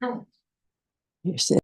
You're sitting.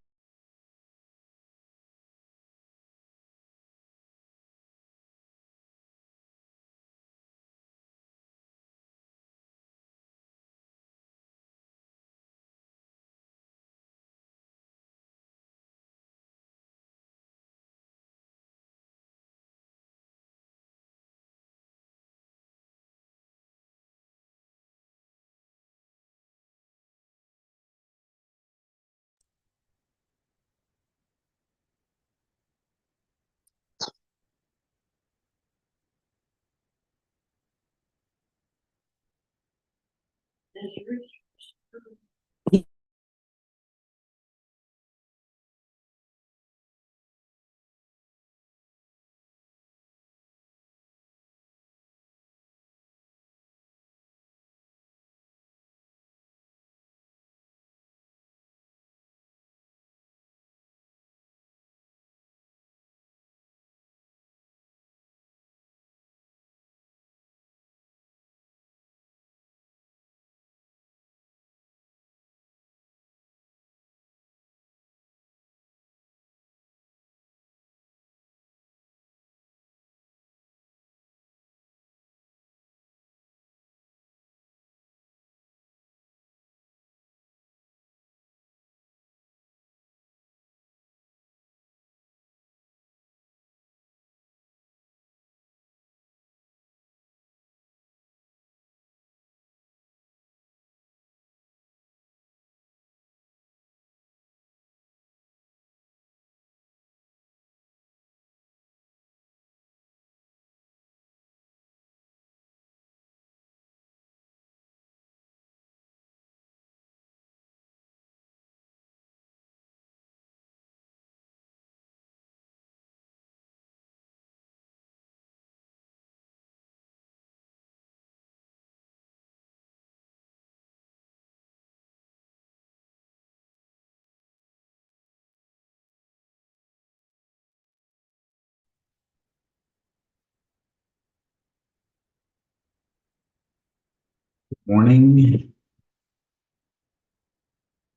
Morning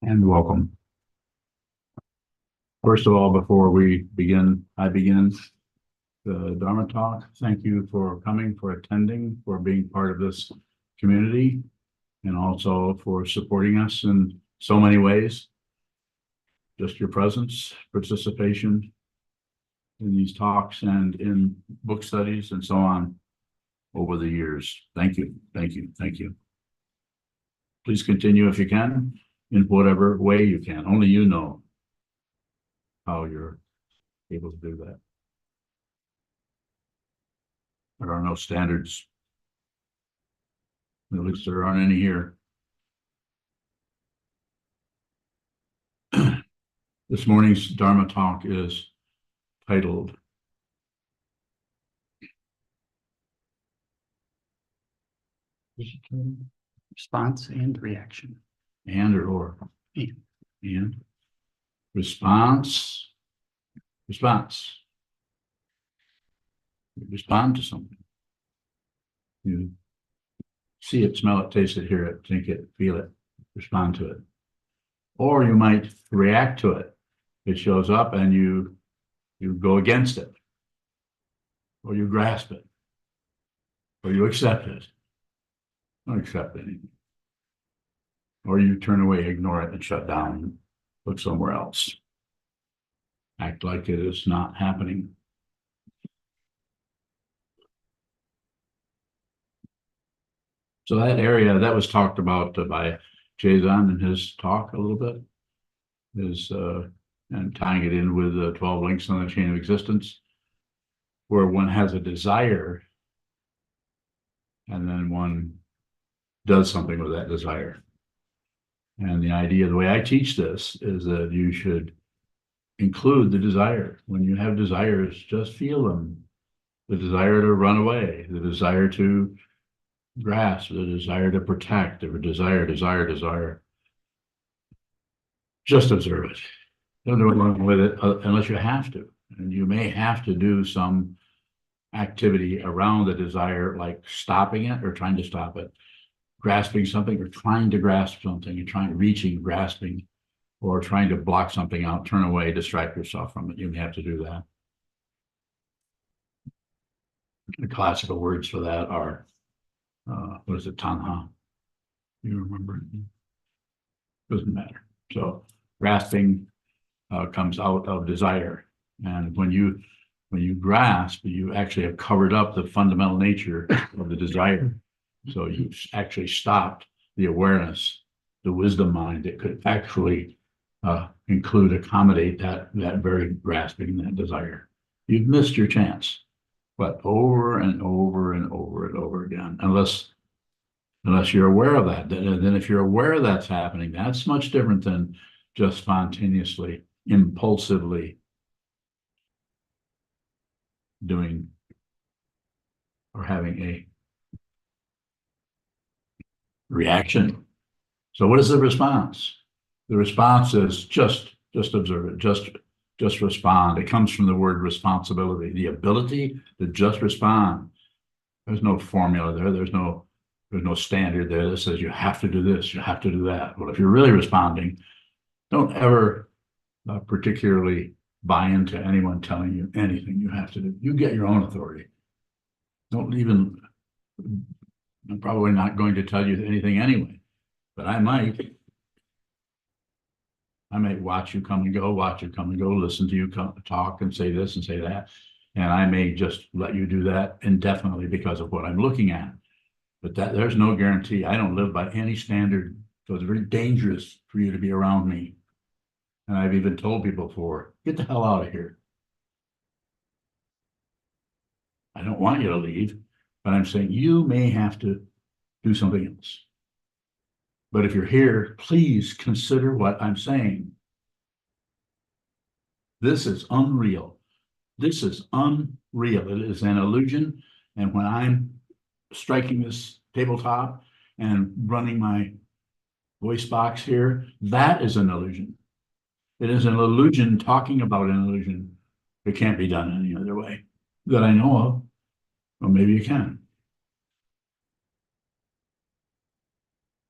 and welcome. First of all, before I begin the Dharma talk. Thank you for coming, for attending, for being part of this community, and also for supporting us in so many ways. Just your presence, participation in these talks and in book studies and so on over the years. Thank you, thank you, thank you. Please continue if you can, in whatever way you can. Only you know how you're able to do that. There are no standards. At least there aren't any here. This morning's Dharma talk is titled Response and reaction. And or and response. You respond to something. You see it, smell it, taste it, hear it, think it, feel it, respond to it. Or you might react to it. It shows up and you go against it. Or you grasp it. Or you accept it. Don't accept anything. Or you turn away, ignore it, and shut down, look somewhere else. Act like it is not happening. So that area that was talked about by Sokuzan in his talk a little bit is and tying it in with the 12 links on the chain of existence, where one has a desire and then one does something with that desire. And the idea, the way I teach this, is that you should include the desire. When you have desires, just feel them. The desire to run away, the desire to grasp, the desire to protect, the desire. Just observe it. Don't do anything with it unless you have to. And you may have to do some activity around the desire, like stopping it or trying to stop it, grasping something or trying to grasp something, and reaching, grasping. or trying to block something out, turn away, distract yourself from it. You may have to do that. The classical words for that are, what is it, tanha? You remember? Doesn't matter. So grasping comes out of desire. And when you grasp, you actually have covered up the fundamental nature of the desire. So you actually stopped the awareness, the wisdom mind that could actually accommodate that very grasping, that desire. You've missed your chance, but over and over and over and over again, unless you're aware of that. Then if you're aware that's happening, that's much different than just spontaneously, impulsively doing or having a reaction. So what is the response? The response is just observe it, just respond. It comes from the word responsibility, the ability to just respond. There's no formula there. There's no standard there that says you have to do this, you have to do that. Well, if you're really responding, don't ever particularly buy into anyone telling you anything you have to do. You get your own authority. Don't even, I'm probably not going to tell you anything anyway, but I might watch you come and go, listen to you come talk and say this and say that. And I may just let you do that indefinitely because of what I'm looking at. But there's no guarantee. I don't live by any standard. So it's very dangerous for you to be around me. And I've even told people before, get the hell out of here. I don't want you to leave, but I'm saying you may have to do something else. But if you're here, please consider what I'm saying. This is unreal. This is unreal. It is an illusion. And when I'm striking this tabletop and running my voice box here, that is an illusion. It is an illusion talking about an illusion. It can't be done any other way that I know of. Or maybe you can.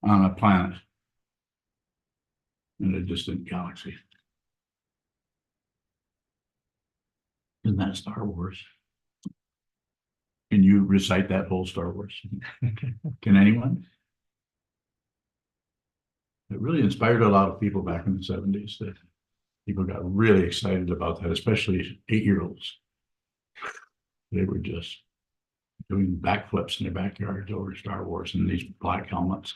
On a planet in a distant galaxy. Isn't that Star Wars? Can you recite that whole Star Wars? Can anyone? It really inspired a lot of people back in the 70s that people got really excited about that, especially 8-year-olds. They were just doing backflips in their backyards over Star Wars in these black helmets.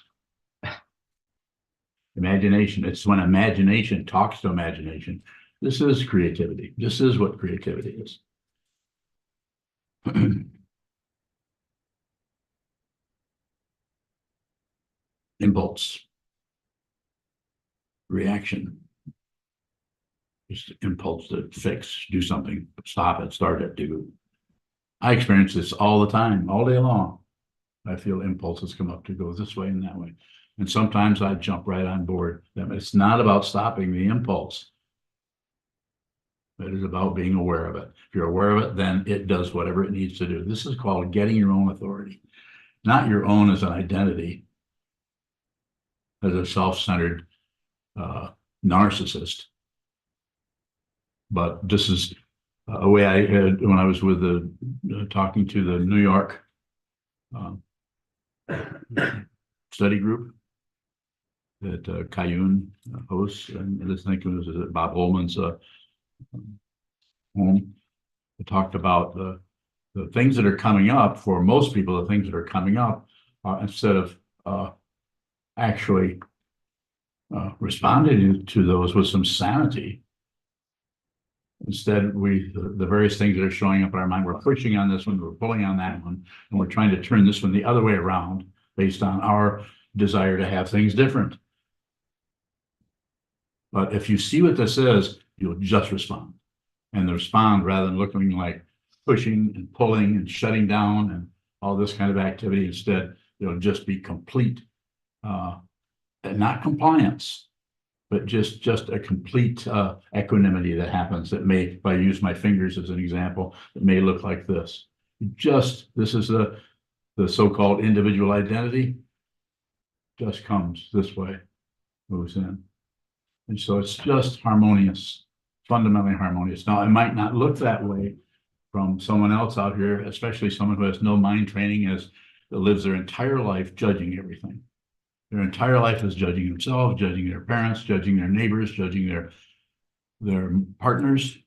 Imagination. It's when imagination talks to imagination. This is creativity. This is what creativity is. Impulse. Reaction. Just impulse to fix, do something, stop it, start it, do. I experience this all the time, all day long. I feel impulses come up to go this way and that way. And sometimes I jump right on board them. It's not about stopping the impulse. It is about being aware of it. If you're aware of it, then it does whatever it needs to do. This is called getting your own authority. Not your own as an identity, as a self-centered narcissist. But this is a way I had when I was with talking to the New York study group that Kayun hosts, and I think it was Bob Ullman's home. It talked about the things that are coming up for most people. The things that are coming up instead of actually responding to those with some sanity. Instead, the various things that are showing up in our mind, we're pushing on this one, we're pulling on that one, and we're trying to turn this one the other way around based on our desire to have things different. But if you see what this is, you'll just respond. And respond rather than looking like pushing and pulling and shutting down and all this kind of activity. Instead, it'll just be complete, and not compliance, but just a complete equanimity that happens that may, if I use my fingers as an example, it may look like this. This is the so-called individual identity, just comes this way, moves in. And so it's just harmonious, fundamentally harmonious. Now, it might not look that way from someone else out here, especially someone who has no mind training, that lives their entire life judging everything. Their entire life is judging themselves, judging their parents, judging their neighbors, judging their partners.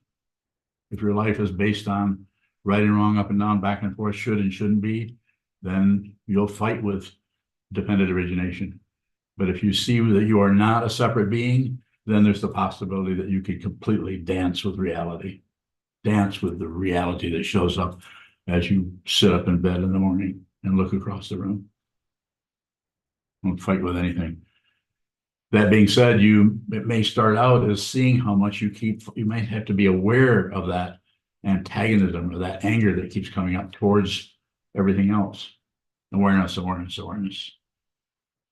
If your life is based on right and wrong, up and down, back and forth, should and shouldn't be, then you'll fight with dependent origination. But if you see that you are not a separate being, then there's the possibility that you could completely dance with reality, dance with the reality that shows up as you sit up in bed in the morning and look across the room. Don't fight with anything. That being said, it may start out as seeing how much you might have to be aware of that antagonism or that anger that keeps coming up towards everything else. Awareness, awareness, awareness.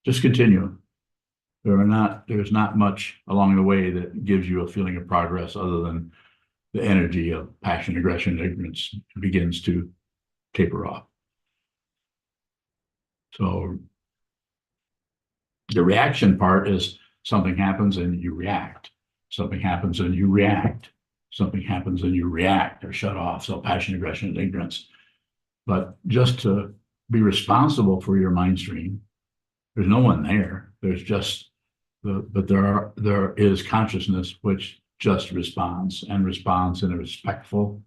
Just continue. There's not much along the way that gives you a feeling of progress other than the energy of passion, aggression, ignorance begins to taper off. So the reaction part is something happens and you react. Something happens and you react. Something happens and you react or shut off. So passion, aggression, and ignorance. But just to be responsible for your mind stream, there's no one there. There's just but there is consciousness which just responds and responds in a respectful,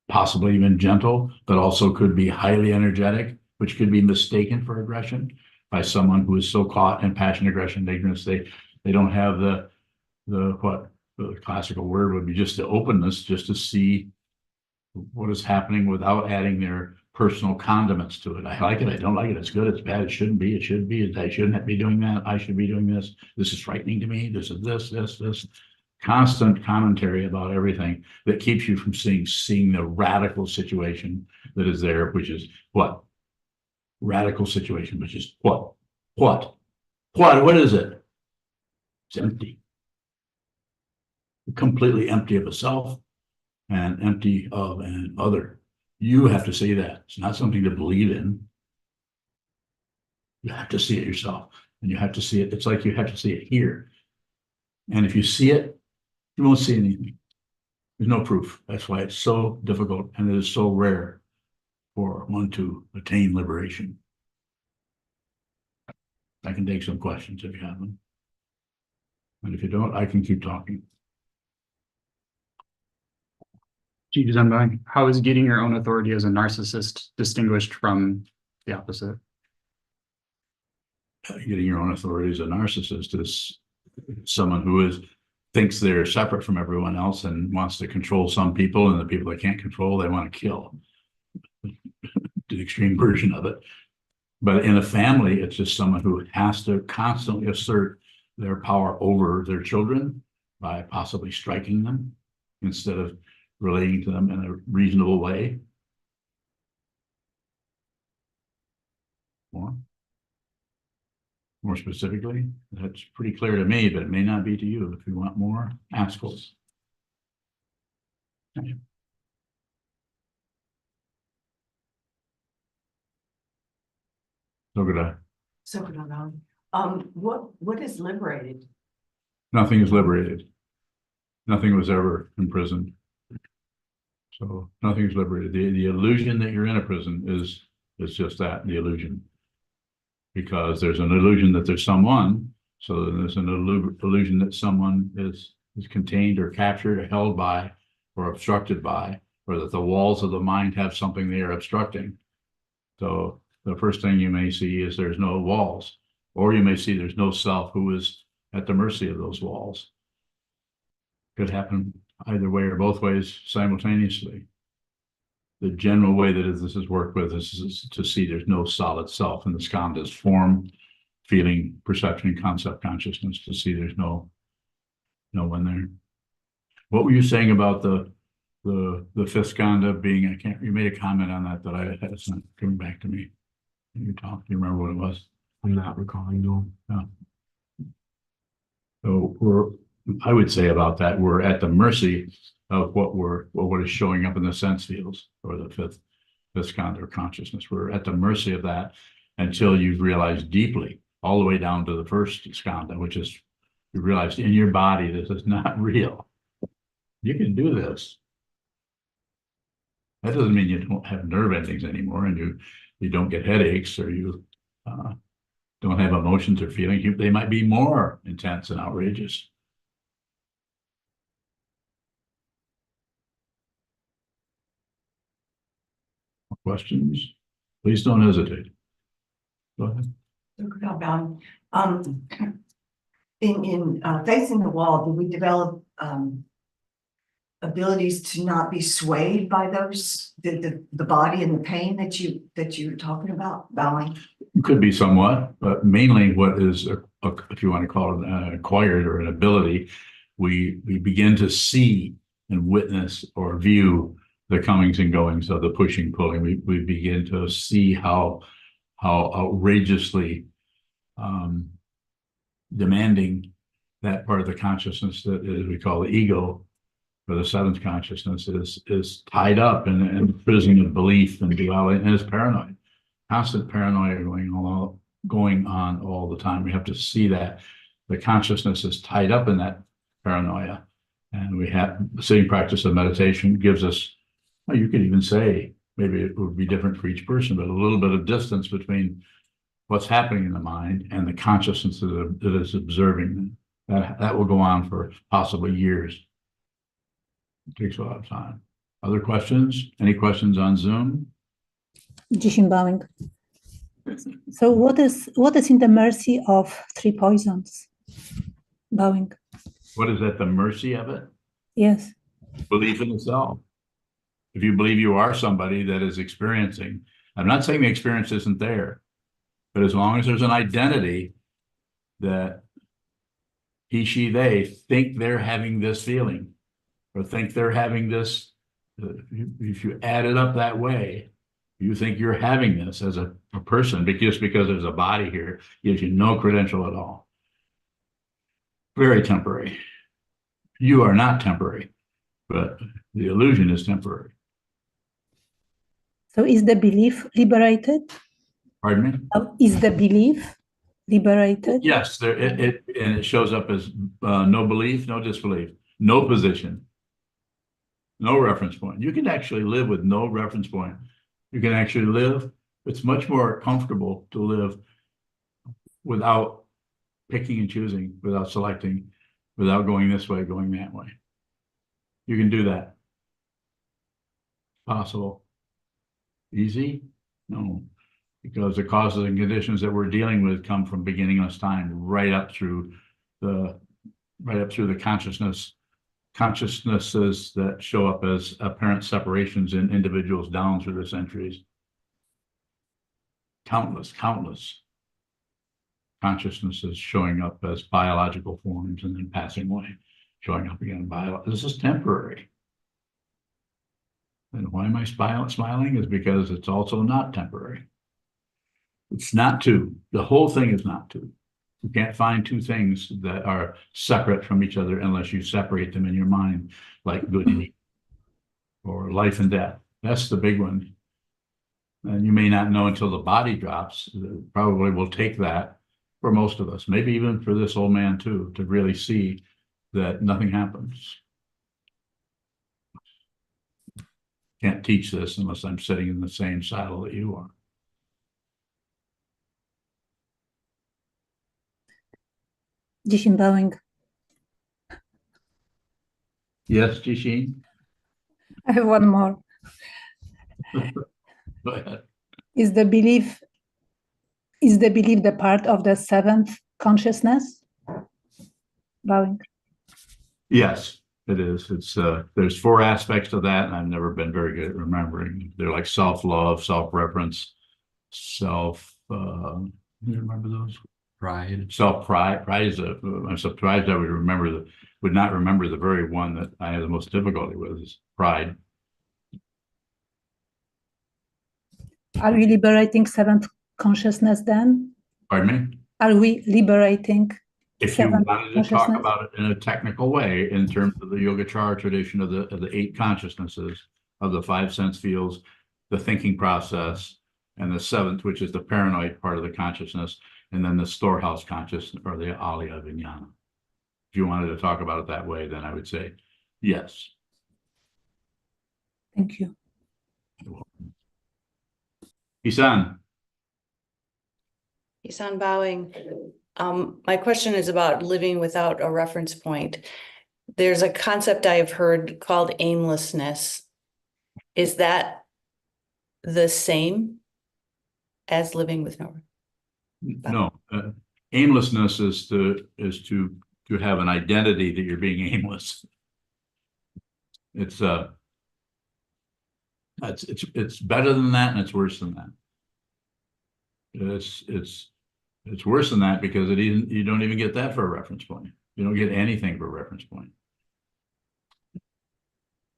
possibly even gentle, but also could be highly energetic, which could be mistaken for aggression by someone who is so caught in passion, aggression, and ignorance. They don't have what the classical word would be, just the openness, just to see what is happening without adding their personal condiments to it. I like it. I don't like it. It's good. It's bad. It shouldn't be. It should be. I shouldn't be doing that. I should be doing this. This is frightening to me. This is this. Constant commentary about everything that keeps you from seeing the radical situation that is there, which is what? Radical situation, which is what? What is it? It's empty. Completely empty of a self and empty of an other. You have to see that. It's not something to believe in. You have to see it yourself, and you have to see it. It's like you have to see it here. And if you see it, you won't see anything. There's no proof. That's why it's so difficult, and it is so rare for one to attain liberation. I can take some questions if you have them. And if you don't, I can keep talking. Sokuzan, how is getting your own authority as a narcissist distinguished from the opposite? Getting your own authority as a narcissist is someone who thinks they're separate from everyone else and wants to control some people, and the people they can't control, they want to kill. The extreme version of it. But in a family, it's just someone who has to constantly assert their power over their children by possibly striking them instead of relating to them in a reasonable way. More specifically, that's pretty clear to me, but it may not be to you. If you want more, ask us. Sokuzan, what is liberated? Nothing is liberated. Nothing was ever imprisoned. So nothing is liberated. The illusion that you're in a prison is just that, the illusion. Because there's an illusion that there's someone, so there's an illusion that someone is contained or captured or held by or obstructed by, or that the walls of the mind have something they are obstructing. So the first thing you may see is there's no walls, or you may see there's no self who is at the mercy of those walls. Could happen either way or both ways simultaneously. The general way that this is worked with is to see there's no solid self in the skandhas: form, feeling, perception, concept, consciousness, to see there's no one there. What were you saying about the fifth skandha being, you made a comment on that it's not coming back to me. You talked, do you remember what it was? I'm not recalling, no. Yeah. So I would say about that, we're at the mercy of what is showing up in the sense fields, or the fifth skandha, or consciousness. We're at the mercy of that until you've realized deeply, all the way down to the first skandha, which is You realize in your body, this is not real. You can do this. That doesn't mean you don't have nerve endings anymore and you don't get headaches or you don't have emotions or feelings. They might be more intense and outrageous. Questions? Please don't hesitate. Go ahead. In facing the wall, do we develop abilities to not be swayed by those the body and the pain that you're talking about, bowing? Could be somewhat, but mainly what is, if you want to call it an acquired or an ability, we begin to see and witness or view the comings and goings of the pushing, pulling. We begin to see how outrageously demanding that part of the consciousness that is, we call the ego, or the seventh consciousness, is tied up in the prison of belief and duality, and is paranoid. Constant paranoia going on all the time. We have to see that the consciousness is tied up in that paranoia. And we have the sitting practice of meditation gives us, well, you could even say, maybe it would be different for each person, but a little bit of distance between what's happening in the mind and the consciousness that is observing them. That will go on for possibly years. It takes a lot of time. Other questions? Any questions on Zoom? Jishin bowing. So what is in the mercy of three poisons? Bowing. What is at the mercy of it? Yes. Belief in the self. If you believe you are somebody that is experiencing, I'm not saying the experience isn't there, but as long as there's an identity that he, she, they think they're having this feeling or think they're having this, if you add it up that way, you think you're having this as a person, just because there's a body here gives you no credential at all. Very temporary. You are not temporary, but the illusion is temporary. So is the belief liberated? Pardon me? Is the belief liberated? Yes, it shows up as no belief, no disbelief, no position, no reference point. You can actually live with no reference point. You can actually live. It's much more comfortable to live without picking and choosing, without selecting, without going this way, going that way. You can do that. Possible. Easy? No. Because the causes and conditions that we're dealing with come from beginningless time right up through the consciousnesses that show up as apparent separations in individuals down through the centuries. Countless consciousnesses showing up as biological forms and then passing away, showing up again. This is temporary. And why am I smiling? Is because it's also not temporary. It's not two. The whole thing is not two. You can't find two things that are separate from each other unless you separate them in your mind, like good and evil or life and death. That's the big one. And you may not know until the body drops. It probably will take that for most of us, maybe even for this old man too, to really see that nothing happens. Can't teach this unless I'm sitting in the same saddle that you are. Jishin bowing. Yes, Jishin? I have one more. Go ahead. Is the belief the part of the seventh consciousness? Bowing. Yes, it is. It's there's four aspects to that, and I've never been very good at remembering. They're like self-love, self-reference, you remember those? Pride. Self-pride. Pride is I'm surprised I would not remember the very one that I have the most difficulty with is pride. Are we liberating seventh consciousness then? Pardon me? Are we liberating If you seventh wanted to talk consciousness? about it in a technical way, in terms of the Yogacara tradition of the eight consciousnesses, of the five sense fields, the thinking process, and the seventh, which is the paranoid part of the consciousness, and then the storehouse consciousness or the Alaya Vijnana. If you wanted to talk about it that way, then I would say yes. Thank you. Isan, Isan bowing. My question is about living without a reference point. There's a concept I've heard called aimlessness. Is that the same as living with no? no, aimlessness is to have an identity that you're being aimless. It's better than that, and it's worse than that. It's worse than that because you don't even get that for a reference point. You don't get anything for a reference point.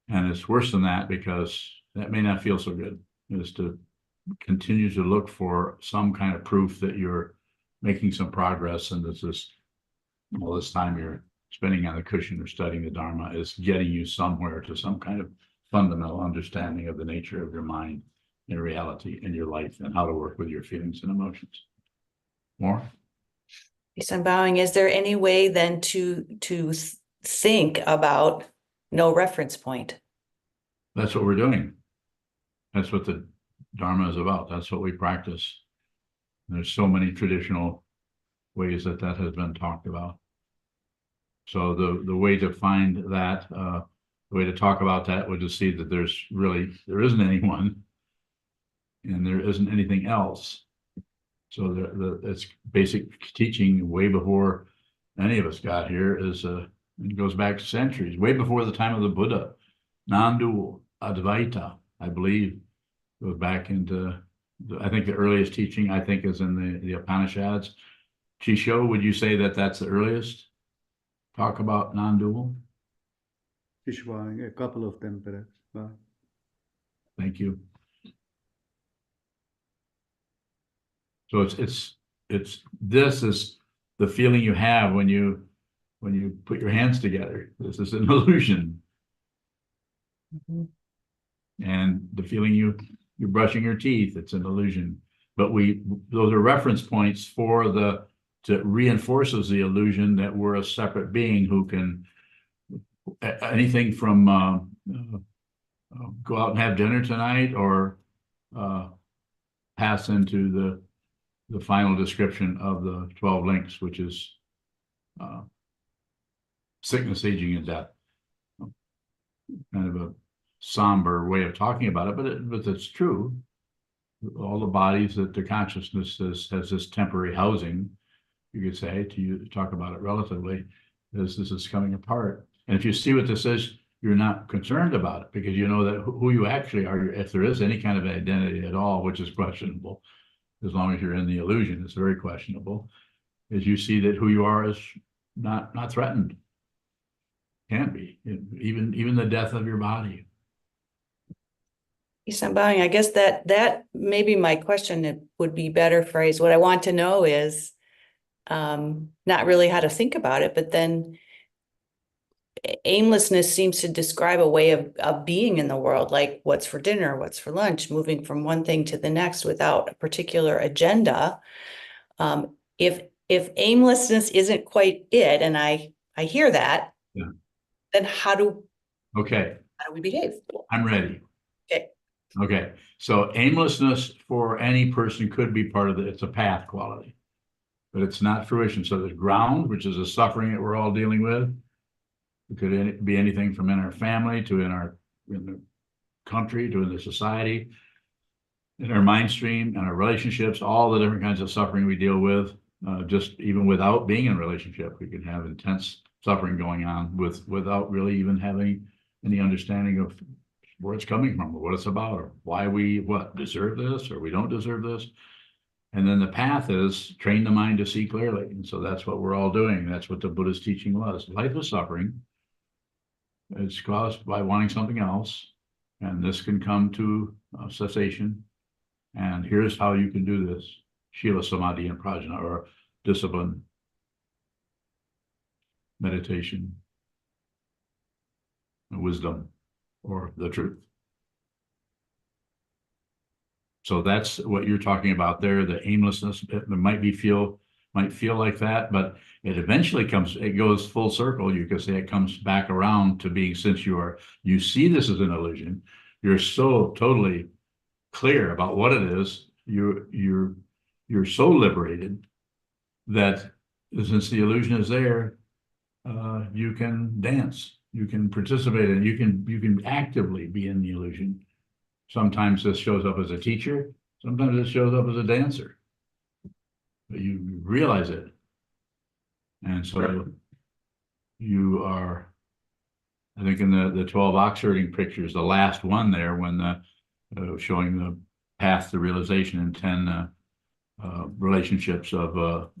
And it's worse than that because that may not feel so good, is to continue to look for some kind of proof that you're making some progress, and all this time you're spending on the cushion or studying the Dharma is getting you somewhere to some kind of fundamental understanding of the nature of your mind and reality in your life and how to work with your feelings and emotions. More? Isan bowing. Is there any way then to think about no reference point? That's what we're doing. That's what the Dharma is about. That's what we practice. There's so many traditional ways that has been talked about. So the way to find that, the way to talk about that would just see that there isn't anyone, and there isn't anything else. So it's basic teaching way before any of us got here it goes back to centuries, way before the time of the Buddha. Non-dual, Advaita, I believe, goes back into, I think the earliest teaching, I think, is in the Upanishads. Chisho, would you say that that's the earliest talk about non-dual? A couple of them, perhaps. Wow. Thank you. So this is the feeling you have when you put your hands together. This is an illusion. Mm-hmm. And the feeling you're brushing your teeth, it's an illusion. But those are reference points to reinforces the illusion that we're a separate being who can anything from go out and have dinner tonight, or pass into the final description of the 12 links, which is sickness, aging, and death. Kind of a somber way of talking about it, but it's true. All the bodies that the consciousness has this temporary housing, you could say, to talk about it relatively, as this is coming apart. And if you see what this is, you're not concerned about it because you know that who you actually are, if there is any kind of identity at all, which is questionable, as long as you're in the illusion, it's very questionable, is you see that who you are is not threatened. Can't be, even the death of your body. Isan bowing. I guess that may be my question. It would be better phrased. What I want to know is not really how to think about it, but then aimlessness seems to describe a way of being in the world, like what's for dinner, what's for lunch, moving from one thing to the next without a particular agenda. If aimlessness isn't quite it, and I hear that, yeah. Then how do we behave? I'm ready. Okay. So aimlessness for any person could be part of it's a path quality, but it's not fruition. So there's ground, which is a suffering that we're all dealing with. It could be anything from in our family to in the country to in the society, in our mind stream and our relationships, all the different kinds of suffering we deal with. Just even without being in a relationship, we can have intense suffering going on without really even having any understanding of where it's coming from, or what it's about, or why we deserve this, or we don't deserve this. And then the path is train the mind to see clearly. And so that's what we're all doing. That's what the Buddha's teaching was. Life is suffering. It's caused by wanting something else. And this can come to cessation. And here's how you can do this. Shila, Samadhi, and Prajna, or discipline, meditation, wisdom, or the truth. So that's what you're talking about there, the aimlessness. It might feel might feel like that, but it eventually it goes full circle. You could say it comes back around to being, since you see this as an illusion, you're so totally clear about what it is. You're so liberated that since the illusion is there, you can dance, you can participate, and you can actively be in the illusion. Sometimes this shows up as a teacher, sometimes it shows up as a dancer. But you realize it. And so you are, I think in the 12 ox herding pictures, the last one there, when showing the path to realization in 10 relationships of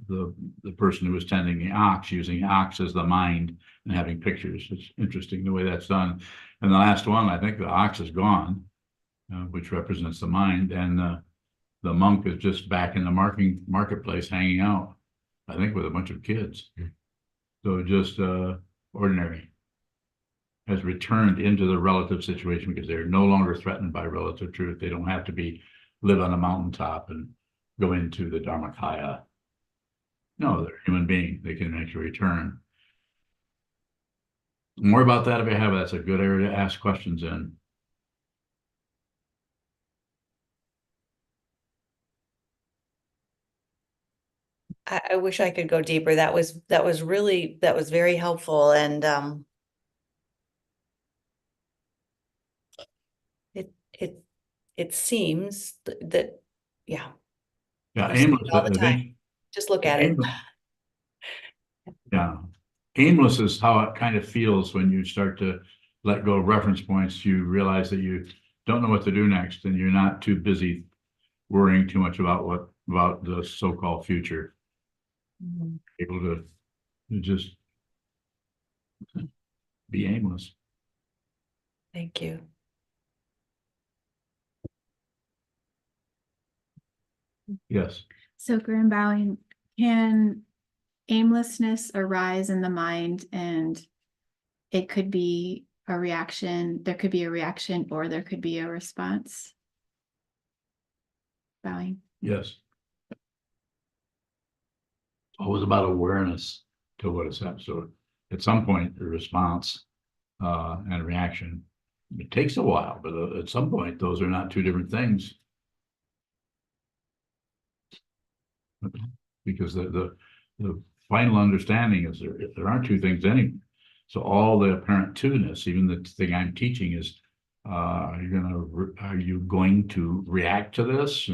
the person who was tending the ox, using ox as the mind and having pictures. It's interesting the way that's done. And the last one, I think the ox is gone, which represents the mind, and the monk is just back in the marketplace hanging out, I think, with a bunch of kids. So just ordinary has returned into the relative situation because they're no longer threatened by relative truth. They don't have to live on a mountaintop and go into the Dharmakaya. No, they're a human being. They can actually return. More about that if you have. That's a good area to ask questions in. I wish I could go deeper. That was very helpful, and it seems that yeah. Yeah, You see it aimless. all the time. Just look at it. Yeah, aimless is how it kind of feels when you start to let go of reference points. You realize that you don't know what to do next, and you're not too busy worrying too much about the so-called future. Mhm. Able to just be aimless. Thank you. Yes. So, Grim bowing, can aimlessness arise in the mind, and it could be a reaction, there could be a reaction, or there could be a response? Bowing. Yes. Always about awareness to what has happened. So at some point, the response and reaction, it takes a while, but at some point, those are not two different things. Because the final understanding is there aren't two things anyway. So all the apparent two-ness, even the thing I'm teaching is, are you going to react to this,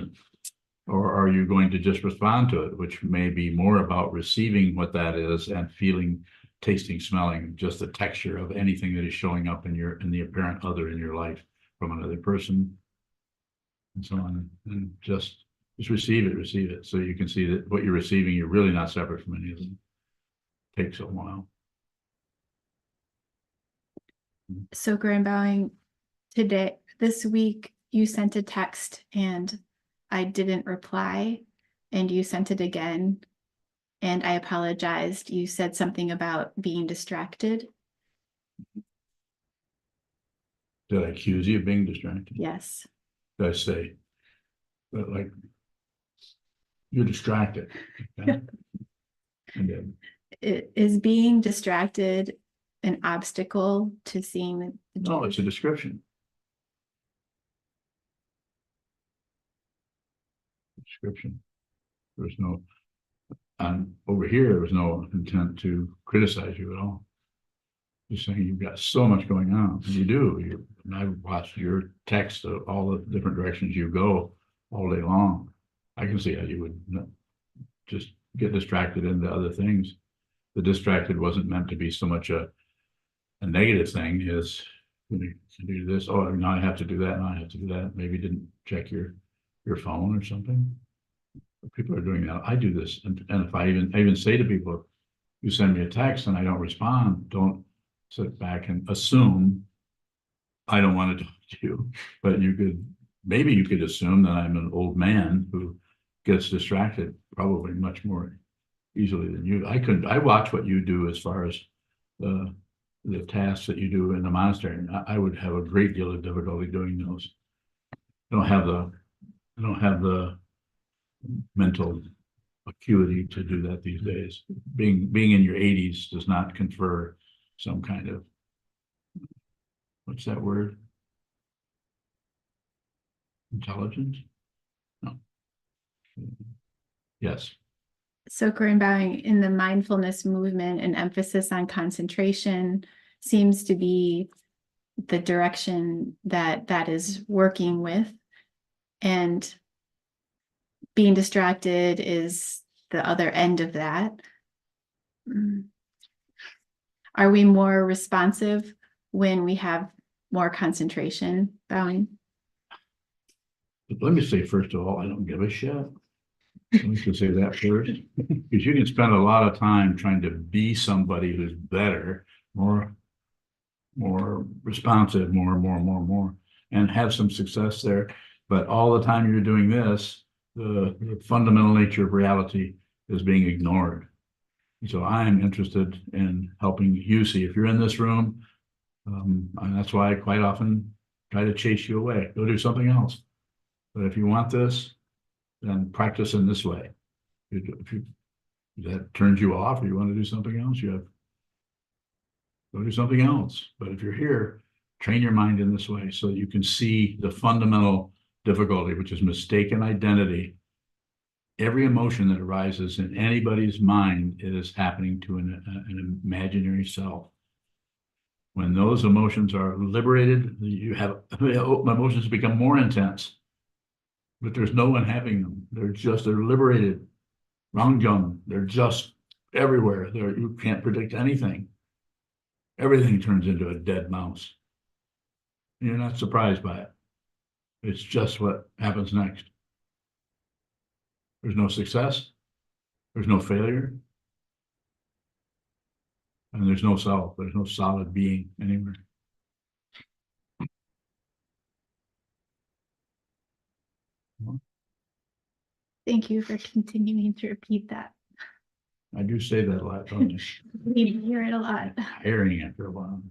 or are you going to just respond to it, which may be more about receiving what that is and feeling, tasting, smelling, just the texture of anything that is showing up in the apparent other in your life from another person, and so on, and just receive it. So you can see that what you're receiving, you're really not separate from any of them. Takes a while. So, Grim bowing, this week, you sent a text and I didn't reply, and you sent it again, and I apologized. You said something about being distracted. Did I accuse you of being distracted? Yes. Did I say, but like, you're distracted? Okay? And then, Is being distracted an obstacle to seeing the no, it's a description. Description. There's no, over here, there was no intent to criticize you at all. Just saying you've got so much going on. You do. And I've watched your text of all the different directions you go all day long. I can see how you would just get distracted into other things. The distracted wasn't meant to be so much a negative thing as you do this. Oh, now I have to do that. Now I have to do that. Maybe didn't check your phone or something. People are doing that. I do this, and if I even say to people, you send me a text and I don't respond, don't sit back and assume I don't want to talk to you. But maybe you could assume that I'm an old man who gets distracted probably much more easily than you. I watch what you do as far as the tasks that you do in the monastery, and I would have a great deal of difficulty doing those. I don't have the mental acuity to do that these days. Being in your 80s does not confer some kind of, what's that word? Intelligence? No. Yes. So Corinne Bowing, in the mindfulness movement, and emphasis on concentration seems to be the direction that is working with. And being distracted is the other end of that. Are we more responsive when we have more concentration, Bowing? But let me say, first of all, I don't give a shit. Let me just say that first, because you can spend a lot of time trying to be somebody who's better, more responsive, more, and have some success there. But all the time you're doing this, the fundamental nature of reality is being ignored. So I'm interested in helping you see if you're in this room. And that's why I quite often try to chase you away. Go do something else. But if you want this, then practice in this way. If that turns you off, or you want to do something else, go do something else. But if you're here, train your mind in this way so that you can see the fundamental difficulty, which is mistaken identity. Every emotion that arises in anybody's mind is happening to an imaginary self. When those emotions are liberated, you have emotions become more intense, but there's no one having them. They're liberated. Rangjung, they're just everywhere. You can't predict anything. Everything turns into a dead mouse. You're not surprised by it. It's just what happens next. There's no success. There's no failure. And there's no self. There's no solid being anywhere. Thank you for continuing to repeat that. I do say that a lot, don't I? We hear it a lot. Tiring after a while.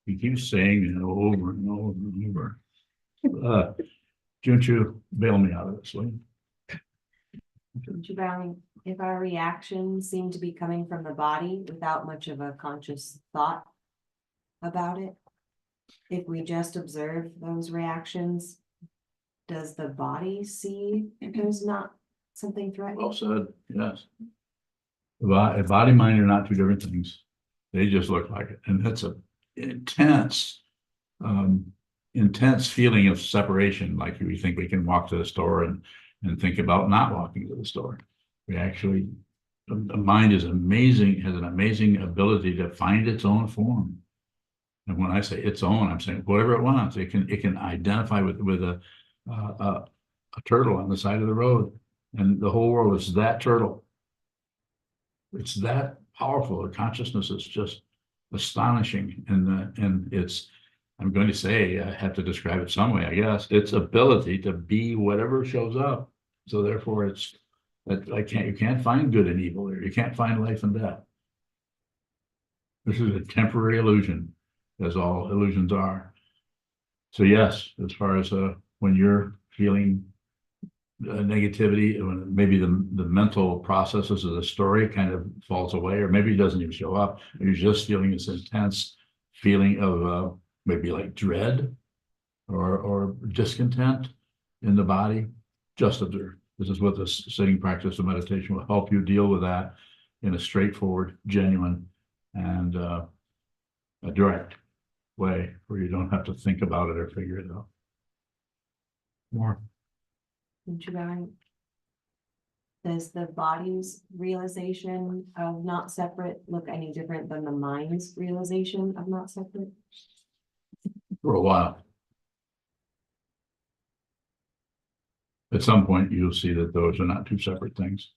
He keeps saying it over and over and over. Junchu, bail me out of this, will you? Bowing, if our reactions seem to be coming from the body without much of a conscious thought about it, if we just observe those reactions, does the body see if there's not something threatening? Well said, yes. Body and mind are not two different things. They just look like it. And that's an intense feeling of separation. Like we think we can walk to the store and think about not walking to the store. We actually, the mind is amazing, has an amazing ability to find its own form. And when I say its own, I'm saying whatever it wants. It can identify with a turtle on the side of the road, and the whole world is that turtle. It's that powerful. The consciousness is just astonishing, and it's. I'm going to say I have to describe it some way. I guess its ability to be whatever shows up. So therefore, it's that you can't find good and evil there. You can't find life and death. This is a temporary illusion, as all illusions are. So yes, as far as when you're feeling negativity, when maybe the mental processes of the story kind of falls away, or maybe it doesn't even show up, you're just feeling this intense feeling of maybe like dread or discontent in the body, just observe. This is what this sitting practice of meditation will help you deal with that in a straightforward, genuine, and a direct way where you don't have to think about it or figure it out. More. Does the body's realization of not separate look any different than the mind's realization of not separate? For a while. At some point, you'll see that those are not two separate things.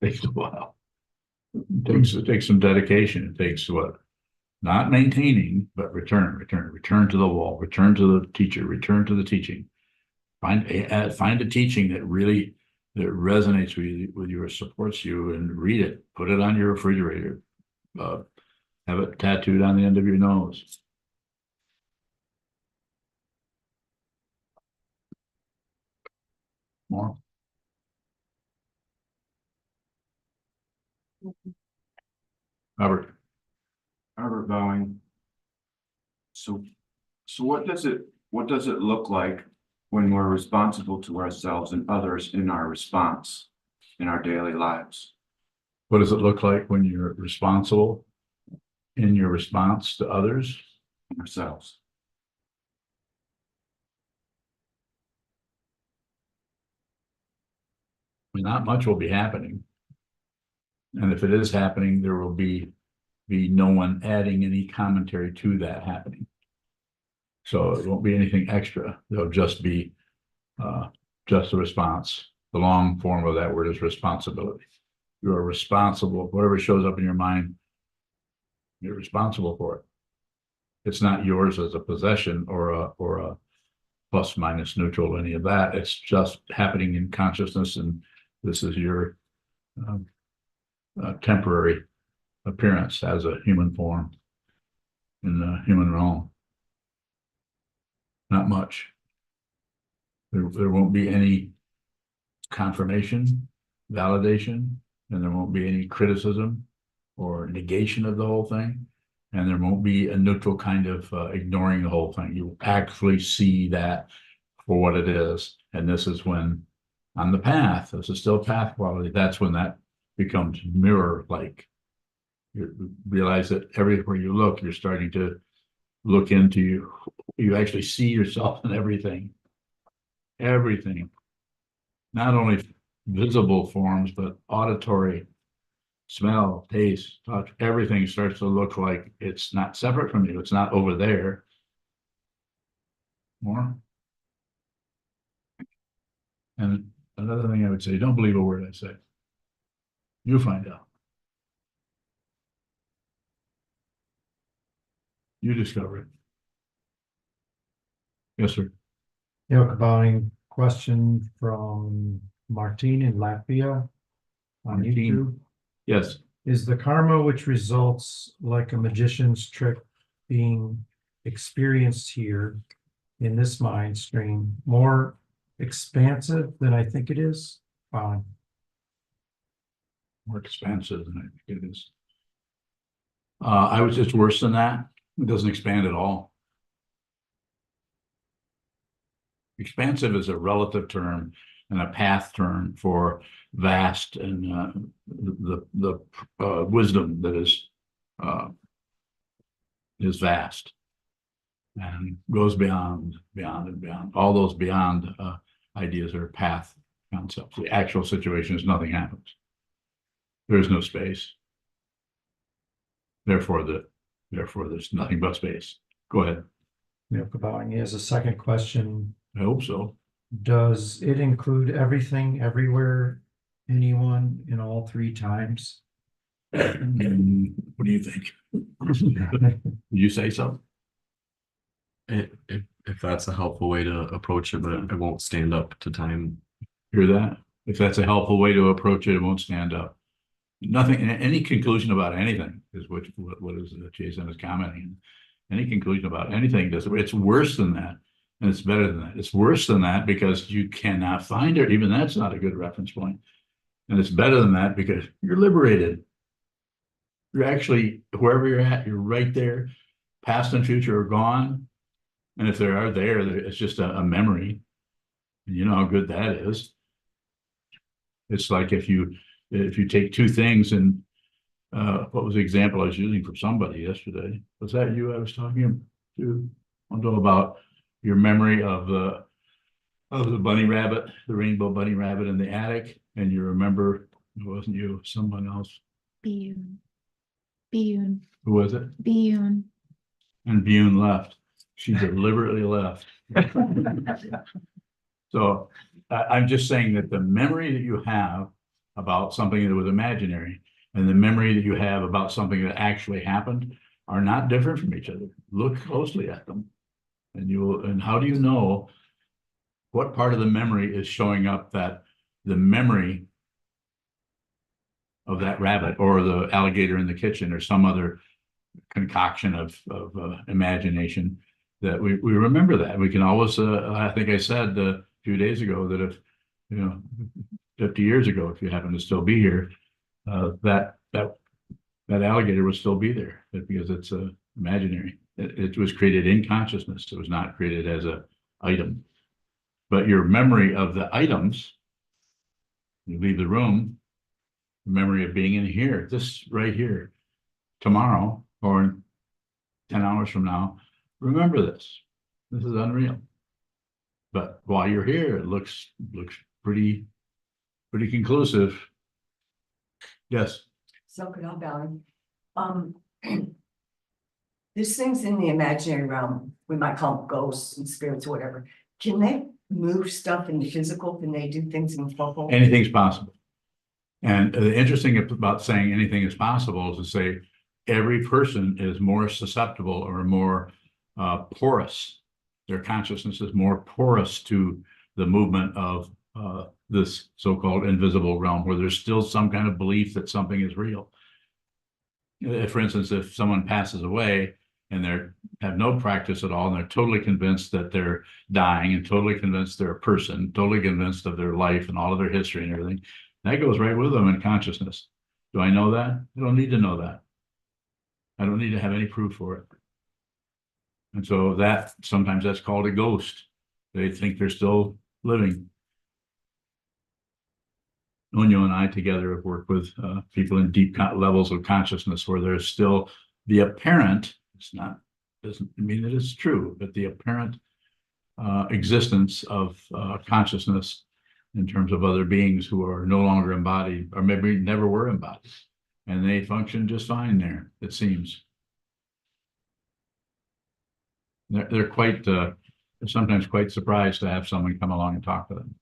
It takes a while. It takes some dedication. It takes what? Not maintaining, but return to the wall, return to the teacher, return to the teaching. Find a teaching that really resonates with you or supports you, and read it. Put it on your refrigerator. Have it tattooed on the end of your nose. More. Robert, Robert Bowing. So, what does it look like when we're responsible to ourselves and others in our response in our daily lives? what does it look like when you're responsible in your response to others? Ourselves. I mean, not much will be happening. And if it is happening, there will be no one adding any commentary to that happening. So it won't be anything extra. There'll just be just a response. The long form of that word is responsibility. You are responsible, whatever shows up in your mind, you're responsible for it. It's not yours as a possession or a plus minus neutral, any of that. It's just happening in consciousness, and this is your temporary appearance as a human form in the human realm. Not much. There won't be any confirmation, validation, and there won't be any criticism or negation of the whole thing. And there won't be a neutral kind of ignoring the whole thing. You actually see that for what it is. And this is when, on the path, this is still path quality, that's when that becomes mirror-like. You realize that everywhere you look, you're starting to look into you actually see yourself in everything. Everything. Not only visible forms, but auditory, smell, taste, touch, everything starts to look like it's not separate from you. It's not over there. More. And another thing I would say, don't believe a word I say. You'll find out. You discover it. Yes, sir. Bowing, question from Martin in Latvia on Martin. YouTube. Yes. Is the karma which results like a magician's trick being experienced here in this mind stream more expansive than I think it is? Bowing. More expansive than I think it is. It's worse than that. It doesn't expand at all. Expansive is a relative term and a path term for vast and the wisdom that is vast and goes beyond and beyond. All those beyond ideas are path concepts. The actual situation is nothing happens. There is no space. Therefore, there's nothing but space. Go ahead. Bowing, he has a second question. I hope so. Does it include everything, everywhere, anyone, in all three times? What do you think? Did you say so? If that's a helpful way to approach it, but it won't stand up to time. Hear that? If that's a helpful way to approach it, it won't stand up. Nothing, any conclusion about anything is what is Jason is commenting. Any conclusion about anything does it's worse than that, and it's better than that. It's worse than that because you cannot find it. Even that's not a good reference point. And it's better than that because you're liberated. You're actually, wherever you're at, you're right there. Past and future are gone. And if they are there, it's just a memory. And you know how good that is. It's like if you take two things and what was the example I was using for somebody yesterday? Was that you I was talking to? I don't know about your memory of the bunny rabbit, the rainbow bunny rabbit in the attic, and you remember it wasn't you, someone else. Biyun. Who was it? Biyun. And Bune left. She deliberately left. So I'm just saying that the memory that you have about something that was imaginary and the memory that you have about something that actually happened are not different from each other. Look closely at them. And how do you know what part of the memory is showing up that the memory of that rabbit or the alligator in the kitchen or some other concoction of imagination that we remember that. We can always, I think I said a few days ago that if, 50 years ago, if you happen to still be here, that that alligator will still be there because it's imaginary. It was created in consciousness. It was not created as a item. But your memory of the items, you leave the room, the memory of being in here, this right here, tomorrow or 10 hours from now, remember this. This is unreal. But while you're here, it looks pretty conclusive. Yes. Sokuzan Valley. There's things in the imaginary realm, we might call them ghosts and spirits or whatever. Can they move stuff in the physical? Can they do things in the physical? Anything's possible. And the interesting about saying anything is possible is to say every person is more susceptible or more porous. Their consciousness is more porous to the movement of this so-called invisible realm, where there's still some kind of belief that something is real. For instance, if someone passes away and they have no practice at all, and they're totally convinced that they're dying and totally convinced they're a person, totally convinced of their life and all of their history and everything, that goes right with them in consciousness. Do I know that? I don't need to know that. I don't need to have any proof for it. And so that sometimes that's called a ghost. They think they're still living. Onyo and I together have worked with people in deep levels of consciousness where there's still the apparent, doesn't mean that it's true, but the apparent existence of consciousness in terms of other beings who are no longer embodied or maybe never were embodied. And they function just fine there, it seems. They're quite, they're sometimes quite surprised to have someone come along and talk to them.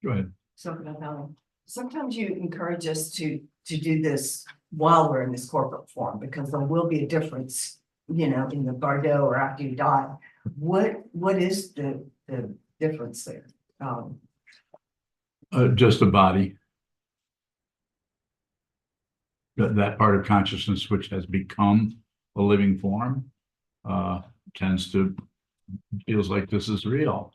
Go ahead. Sokuzan Valley. Sometimes you encourage us to do this while we're in this corporate form, because there will be a difference, you know, in the bardo or after you die. What is the difference there? Just a body. That part of consciousness which has become a living form feels like this is real.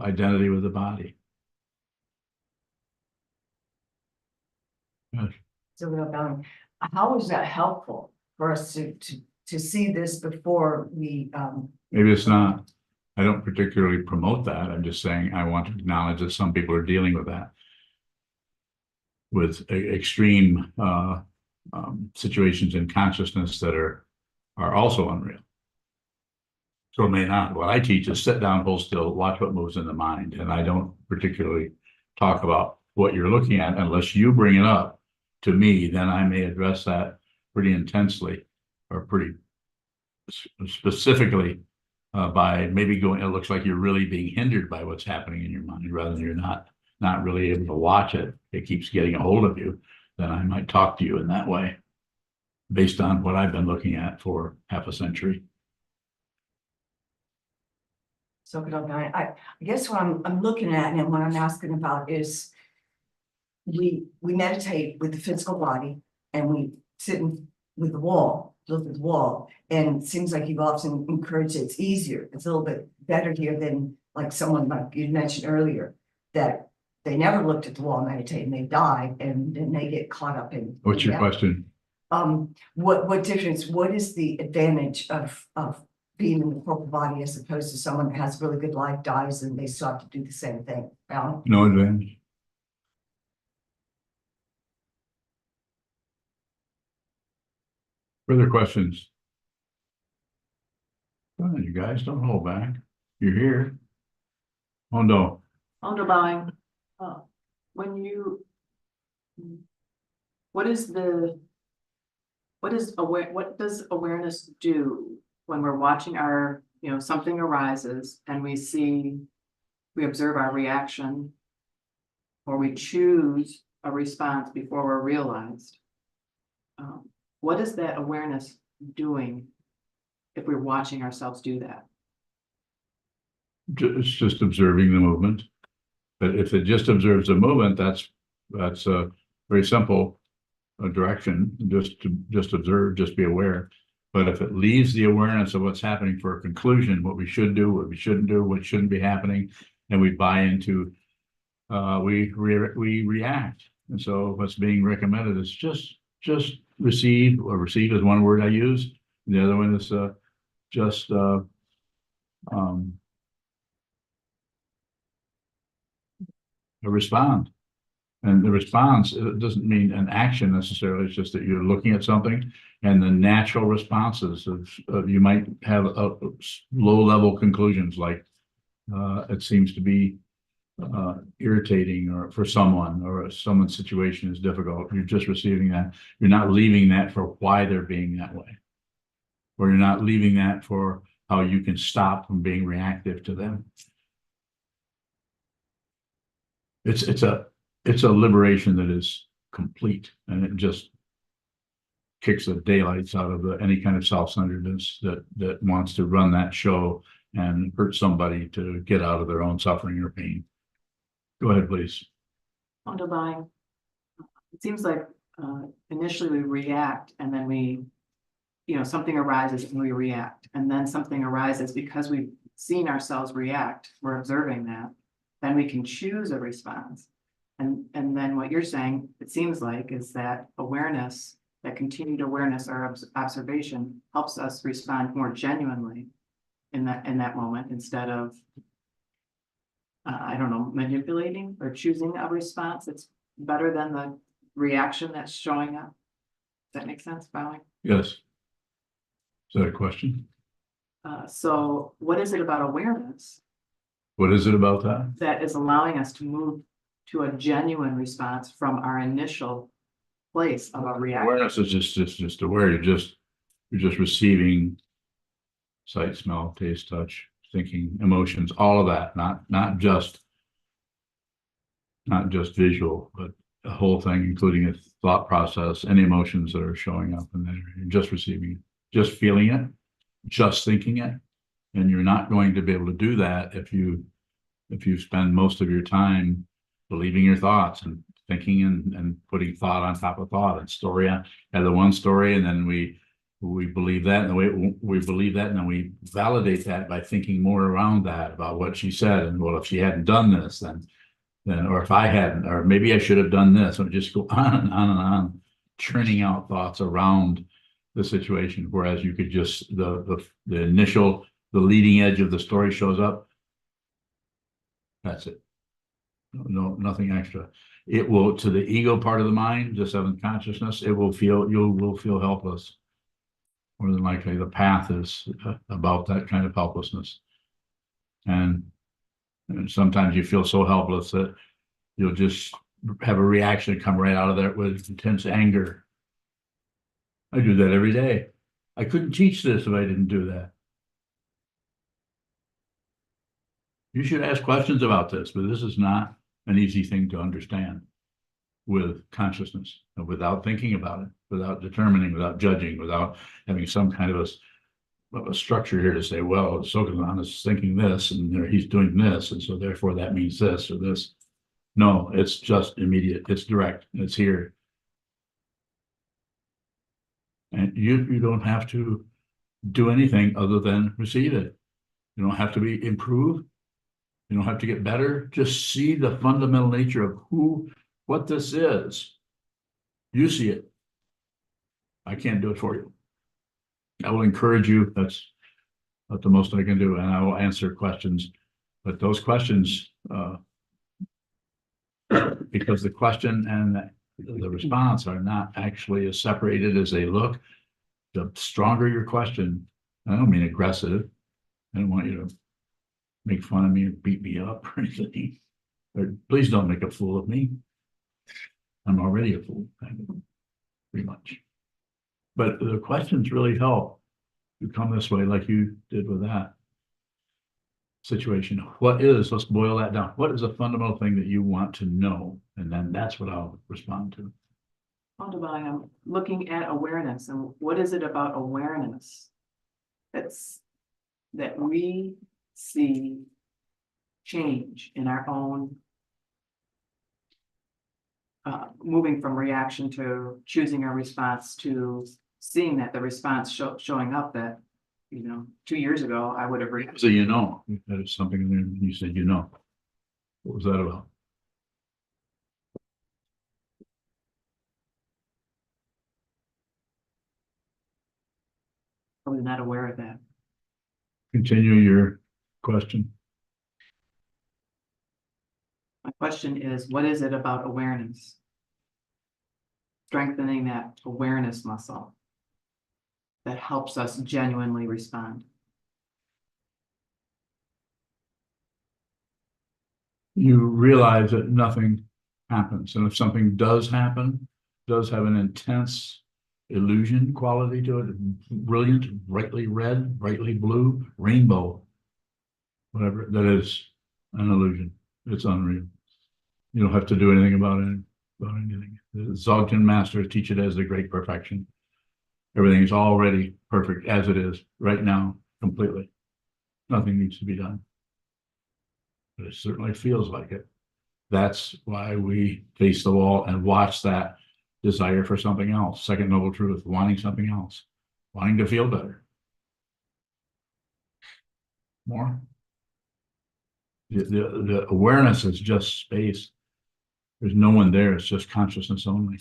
Identity with the body. Yes. So how is that helpful for us to see this before we Maybe it's not. I don't particularly promote that. I'm just saying I want to acknowledge that some people are dealing with that, with extreme situations in consciousness that are also unreal. So it may not. What I teach is sit down, hold still, watch what moves in the mind. And I don't particularly talk about what you're looking at unless you bring it up to me. Then I may address that pretty intensely or pretty specifically by maybe going, it looks like you're really being hindered by what's happening in your mind rather than you're not really able to watch it. It keeps getting a hold of you. Then I might talk to you in that way based on what I've been looking at for half a century. So I guess what I'm looking at and what I'm asking about is we meditate with the physical body and we sit with the wall, look at the wall, and it seems like you've often encouraged it's easier. It's a little bit better here than like someone like you mentioned earlier that they never looked at the wall and meditate and they die and then they get caught up in. What's your question? What difference? What is the advantage of being in the corporate body as opposed to someone that has really good life, dies, and they still have to do the same thing? Alan? No advantage. Further questions? Come on, you guys, don't hold back. You're here. Oh, no. Underlying, what does awareness do when we're watching something arises and we observe our reaction or we choose a response before we're realized? What is that awareness doing if we're watching ourselves do that? It's just observing the movement. But if it just observes the movement, that's a very simple direction. Just observe, just be aware. But if it leaves the awareness of what's happening for a conclusion, what we should do, what we shouldn't do, what shouldn't be happening, and we buy into we react. And so what's being recommended is just receive, or receive is one word I use. The other one is just respond. And the response, it doesn't mean an action necessarily. It's just that you're looking at something, and the natural responses of you might have a low level conclusions like it seems to be irritating, or for someone, or someone's situation is difficult. You're just receiving that. You're not leaving that for why they're being that way, or you're not leaving that for how you can stop from being reactive to them. It's a liberation that is complete, and it just kicks the daylights out of any kind of self-centeredness that wants to run that show and hurt somebody to get out of their own suffering or pain. Go ahead, please. Underlying, it seems like initially we react, and then we, something arises and we react, and then something arises because we've seen ourselves react, we're observing that, then we can choose a response. And then what you're saying, it seems like, is that awareness, that continued awareness or observation helps us respond more genuinely in that moment, instead of I don't know, manipulating or choosing a response that's better than the reaction that's showing up. Does that make sense, Bowing? Yes. Is that a question? So what is it about awareness What is it about that? that is allowing us to move to a genuine response from our initial place of a reaction? Awareness is just aware. You're just receiving sight, smell, taste, touch, thinking, emotions, all of that, not just visual, but the whole thing, including a thought process, any emotions that are showing up, and then you're just receiving it, just feeling it, just thinking it. And you're not going to be able to do that if you spend most of your time believing your thoughts and thinking and putting thought on top of thought, and story on the one story, and then we believe that, and the way we believe that, and then we validate that by thinking more around that, about what she said, and well, if she hadn't done this, then or if I hadn't, or maybe I should have done this, and just go on and on and on, churning out thoughts around the situation. Whereas you could just the initial, the leading edge of the story shows up. That's it. No, nothing extra. It will, to the ego part of the mind, the seventh consciousness, you will feel helpless. More than likely, the path is about that kind of helplessness. And sometimes you feel so helpless that you'll just have a reaction come right out of there with intense anger. I do that every day. I couldn't teach this if I didn't do that. You should ask questions about this, but this is not an easy thing to understand with consciousness, without thinking about it, without determining, without judging, without having some kind of a structure here to say, well, Sokuzan is thinking this, and he's doing this, and so therefore that means this or this. No, it's just immediate. It's direct. It's here. And you don't have to do anything other than receive it. You don't have to improve. You don't have to get better. Just see the fundamental nature of what this is. You see it. I can't do it for you. I will encourage you. That's about the most I can do. And I will answer questions. But those questions, because the question and the response are not actually as separated as they look, the stronger your question, I don't mean aggressive. I don't want you to make fun of me or beat me up or anything. But please don't make a fool of me. I'm already a fool, kind of, pretty much. But the questions really help you come this way, like you did with that situation. Let's boil that down. What is a fundamental thing that you want to know? And then that's what I'll respond to. I'm looking at awareness, and what is it about awareness that we see change in our own moving from reaction to choosing a response, to seeing that the response showing up that 2 years ago I would have reacted. So that is something you said, what was that about? probably not aware of that. Continue your question. My question is, what is it about awareness? Strengthening that awareness muscle that helps us genuinely respond. You realize that nothing happens, and if something does happen, does have an intense illusion quality to it, brilliant, brightly red, brightly blue, rainbow, whatever, that is an illusion. It's unreal. You don't have to do anything about it, about anything. The Dzogchen masters teach it as the great perfection. Everything is already perfect as it is right now, completely. Nothing needs to be done. But it certainly feels like it. That's why we face the wall and watch that desire for something else, second noble truth, wanting something else, wanting to feel better. More. The awareness is just space. There's no one there. It's just consciousness only.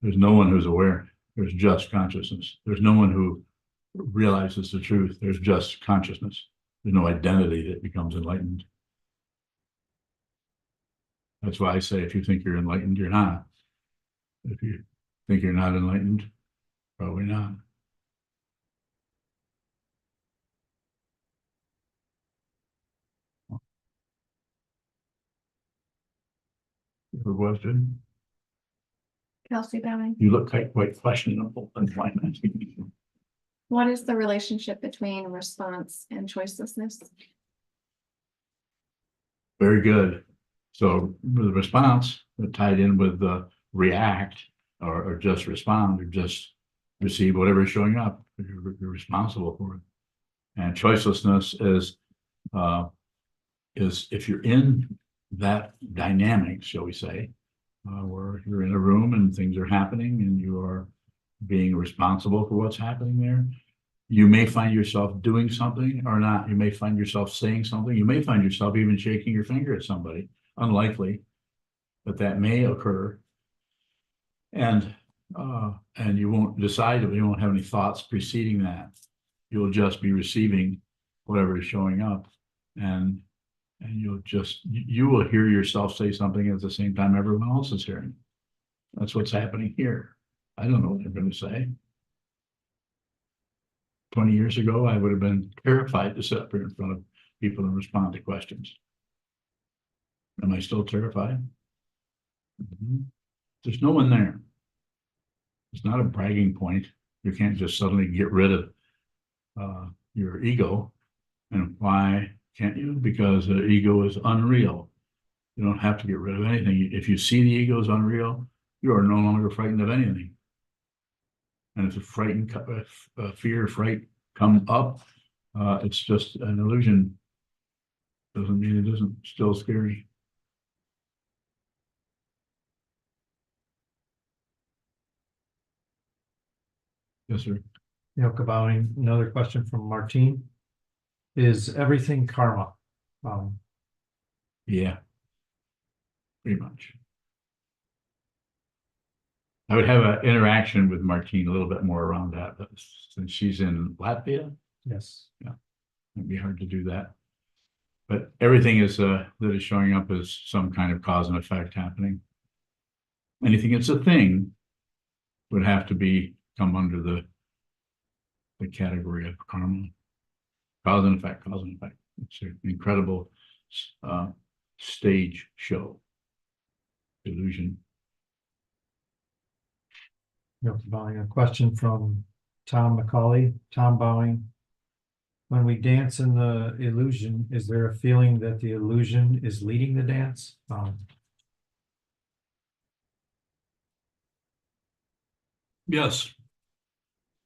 There's no one who's aware. There's just consciousness. There's no one who realizes the truth. There's just consciousness. There's no identity that becomes enlightened. That's why I say if you think you're enlightened, you're not. If you think you're not enlightened, probably not. You have a question? Kelsey Bowing, You look quite questionable and why not? what is the relationship between response and choicelessness? Very good. So the response tied in with the react or just respond or just receive whatever is showing up. You're responsible for it. And choicelessness is if you're in that dynamic, shall we say, where you're in a room and things are happening and you are being responsible for what's happening there. You may find yourself doing something or not. You may find yourself saying something. You may find yourself even shaking your finger at somebody. Unlikely, but that may occur. And you won't decide, you won't have any thoughts preceding that. You'll just be receiving whatever is showing up. And you will hear yourself say something at the same time everyone else is hearing. That's what's happening here. I don't know what they're going to say. 20 years ago, I would have been terrified to sit up here in front of people and respond to questions. Am I still terrified? Mm-hmm. There's no one there. It's not a bragging point. You can't just suddenly get rid of your ego. And why can't you? Because the ego is unreal. You don't have to get rid of anything. If you see the ego is unreal, you are no longer frightened of anything. And if fear, fright come up, it's just an illusion. Doesn't mean it isn't still scary. Yes, sir. Bowing, another question from Martine. Is everything karma? Yeah, pretty much. I would have an interaction with Martine a little bit more around that, but since she's in Latvia, Yes. yeah, it'd be hard to do that. But everything is that is showing up as some kind of cause and effect happening. Anything that's a thing would have to come under the category of karma. Cause and effect, cause and effect. It's an incredible stage show. Illusion. Bowing, a question from Tom McCauley. Tom Bowing. When we dance in the illusion, is there a feeling that the illusion is leading the dance? Yes.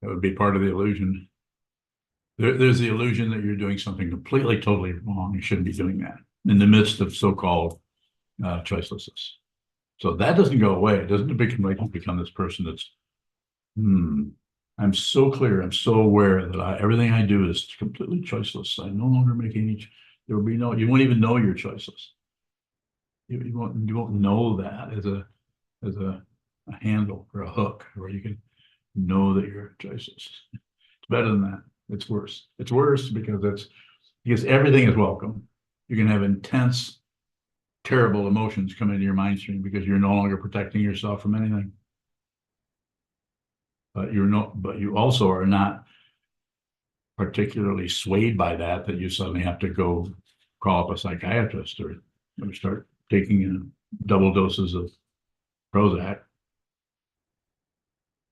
That would be part of the illusion. There's the illusion that you're doing something completely, totally wrong. You shouldn't be doing that in the midst of so-called choicelessness. So that doesn't go away. It doesn't become this person that's, I'm so clear. I'm so aware that everything I do is completely choiceless. I no longer make any. There will be no. You won't even know you're choiceless. You won't know that as a handle or a hook where you can know that you're choiceless. better than that. It's worse. It's worse because everything is welcome. You can have intense, terrible emotions come into your mind stream because you're no longer protecting yourself from anything. But you also are not particularly swayed by that you suddenly have to go call up a psychiatrist or start taking double doses of Prozac.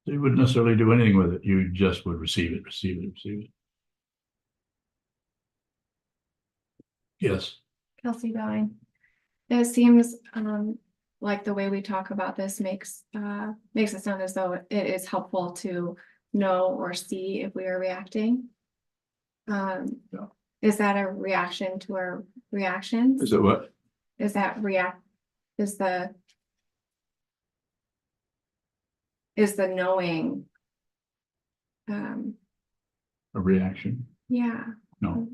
You wouldn't necessarily do anything with it. You just would receive it. Yes. Kelsey Bowing. It seems like the way we talk about this makes it sound as though it is helpful to know or see if we are reacting. Yeah. Is that a reaction to our reactions? Is it what? Is that is the knowing A reaction? yeah. No.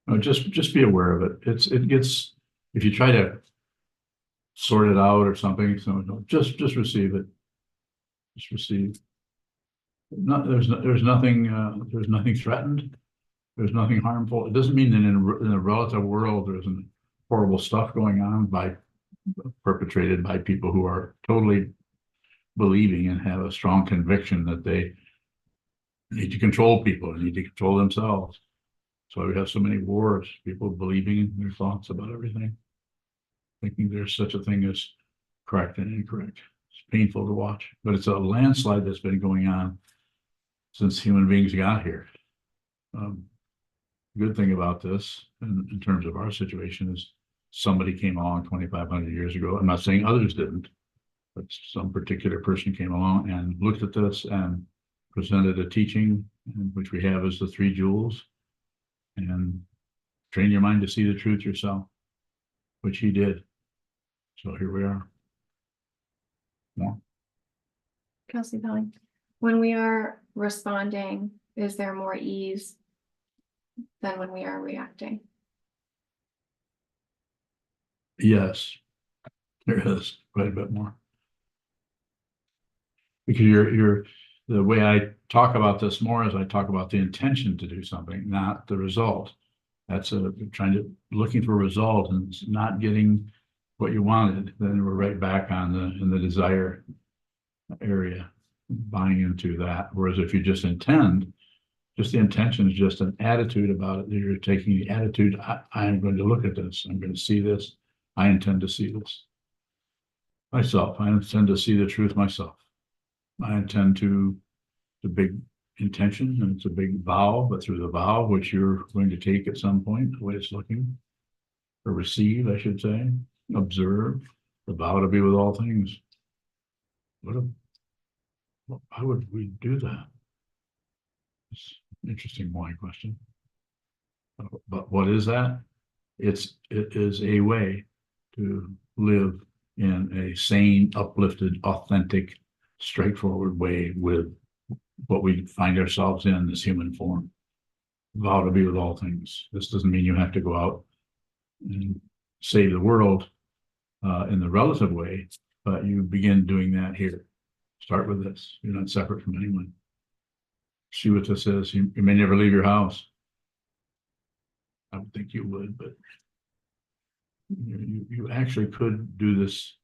No, just be aware of it. It gets, if you try to sort it out or something, so no, just receive it. Just receive. There's nothing threatened. There's nothing harmful. It doesn't mean that in a relative world there isn't horrible stuff going on perpetrated by people who are totally believing and have a strong conviction that they need to control people and need to control themselves. So we have so many wars, people believing in their thoughts about everything, thinking there's such a thing as correct and incorrect. It's painful to watch, but it's a landslide that's been going on since human beings got here. Good thing about this, in terms of our situation, is somebody came along 2,500 years ago. I'm not saying others didn't, but some particular person came along and looked at this and presented a teaching, which we have as the 3 jewels, and train your mind to see the truth yourself, which he did. So here we are. More. Kelsey Belling. When we are responding, is there more ease than when we are reacting? Yes, there is quite a bit more. Because the way I talk about this more is I talk about the intention to do something, not the result. That's looking for a result and not getting what you wanted. Then we're right back in the desire area, buying into that. Whereas if you just the intention is just an attitude about it. You're taking the attitude, I am going to look at this. I'm going to see this. I intend to see this myself. I intend to see the truth myself. I intend to, the big intention, and it's a big vow, but through the vow, which you're going to take at some point, the way it's looking, or receive, I should say, observe, the vow to be with all things. Why would we do that? It's an interesting why question. But what is that? It is a way to live in a sane, uplifted, authentic, straightforward way with what we find ourselves in this human form. Vow to be with all things. This doesn't mean you have to go out and save the world in the relative way, but you begin doing that here. Start with this. You're not separate from anyone. See what this is. You may never leave your house. I don't think you would, but you actually could do this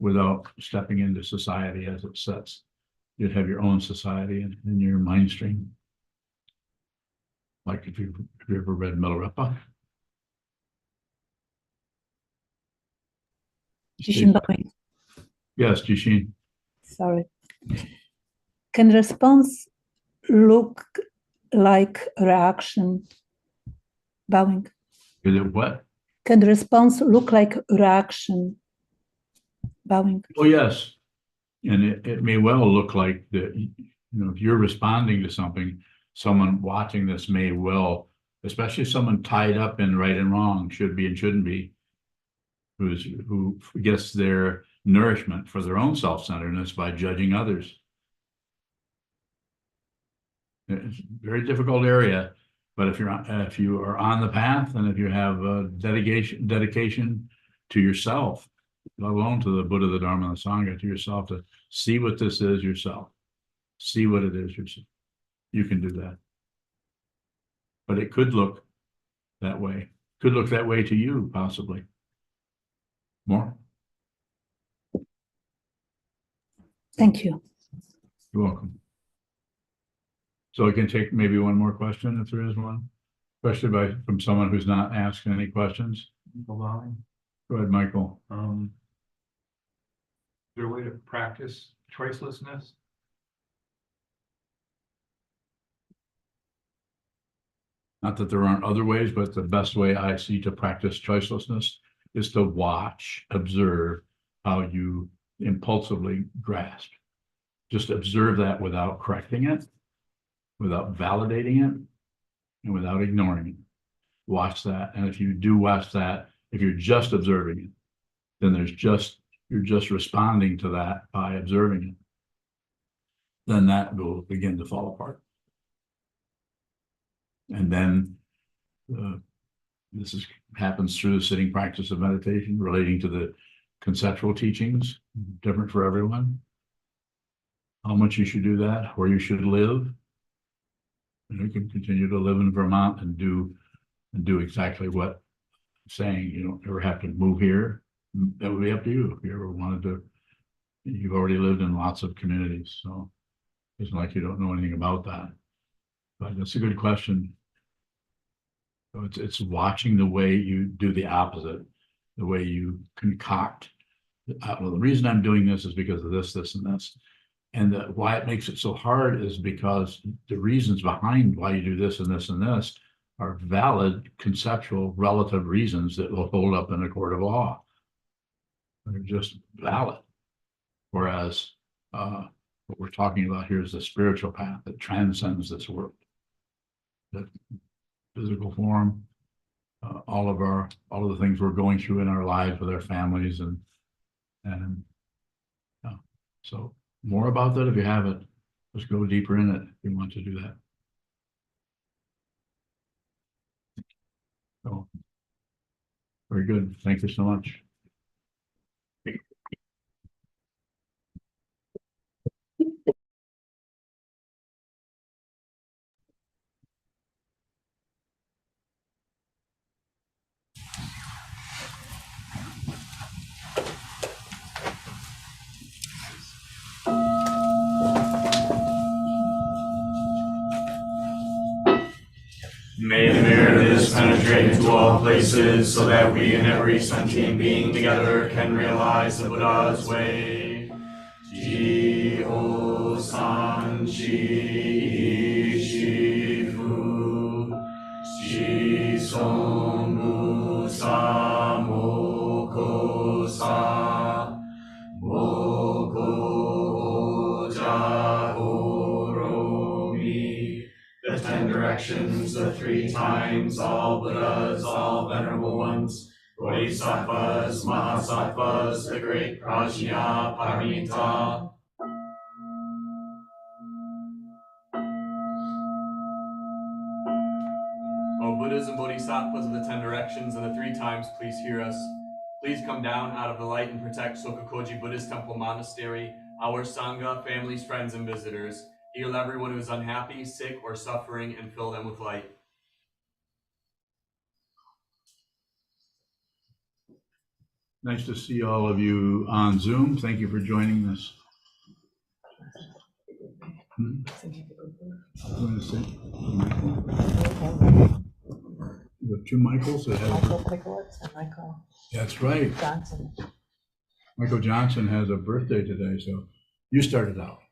without stepping into society as it sets. You'd have your own society in your mind stream. Like if you ever read Milarepa? Yes, Jishin. Sorry. Can response look like reaction? Bowing. Is it what? Can response look like reaction? Bowing. Oh, yes. And it may well look like that, if you're responding to something, someone watching this may well, especially someone tied up in right and wrong, should be and shouldn't be, who gets their nourishment for their own self-centeredness by judging others. It's a very difficult area, but if you are on the path, and if you have a dedication to yourself, let alone to the Buddha, the Dharma, and the Sangha, to yourself, to see what this is yourself. See what it is yourself. you can do that. But it could look that way. Could look that way to you, possibly. More? Thank you. You're welcome. So I can take maybe one more question if there is one, especially from someone who's not asking any questions. Go ahead, Michael. Is there a way to practice choicelessness? Not that there aren't other ways, but the best way I see to practice choicelessness is to watch, observe how you impulsively grasp. Just observe that without correcting it, without validating it, and without ignoring it. Watch that. And if you do watch that, if you're just observing it, then you're just responding to that by observing it. Then that will begin to fall apart. And then happens through the sitting practice of meditation relating to the conceptual teachings, different for everyone. How much you should do that, where you should live. And you can continue to live in Vermont and do exactly what I'm saying. You don't ever have to move here. That would be up to you if you ever wanted to. You've already lived in lots of communities, so it's not like you don't know anything about that. But that's a good question. So it's watching the way you do the opposite, the way you concoct. Well, the reason I'm doing this is because of this, this, and this. And why it makes it so hard is because the reasons behind why you do this and this and this are valid, conceptual, relative reasons that will hold up in a court of law. They're just valid. Whereas what we're talking about here is the spiritual path that transcends this world. The physical form, all of the things we're going through in our lives with our families and so more about that if you haven't. Let's go deeper in it if you want to do that. So very good. Thank you so much. May the merit of this penetrate into all places, so that we and every sentient being together can realize the Buddha's way. Ji-o san chi shifu, shi-son mu sa moko sa, moko ja oromi. The 10 directions, the 3 times, all Buddhas, all venerable ones, Bodhisattvas, Mahasattvas, the great Prajna Paramita. O Buddhas and Bodhisattvas of the 10 directions and the 3 times, please hear us. Please come down out of the light and protect Sokukoji Buddhist Temple Monastery, our Sangha, families, friends, and visitors. Heal everyone who is unhappy, sick, or suffering, and fill them with light. Nice to see all of you on Zoom. Thank you for joining us. You want to say Michael? You have 2 Michaels that have. Michael Pickowitz and Michael That's right. Johnson. Michael Johnson has a birthday today, so you started out.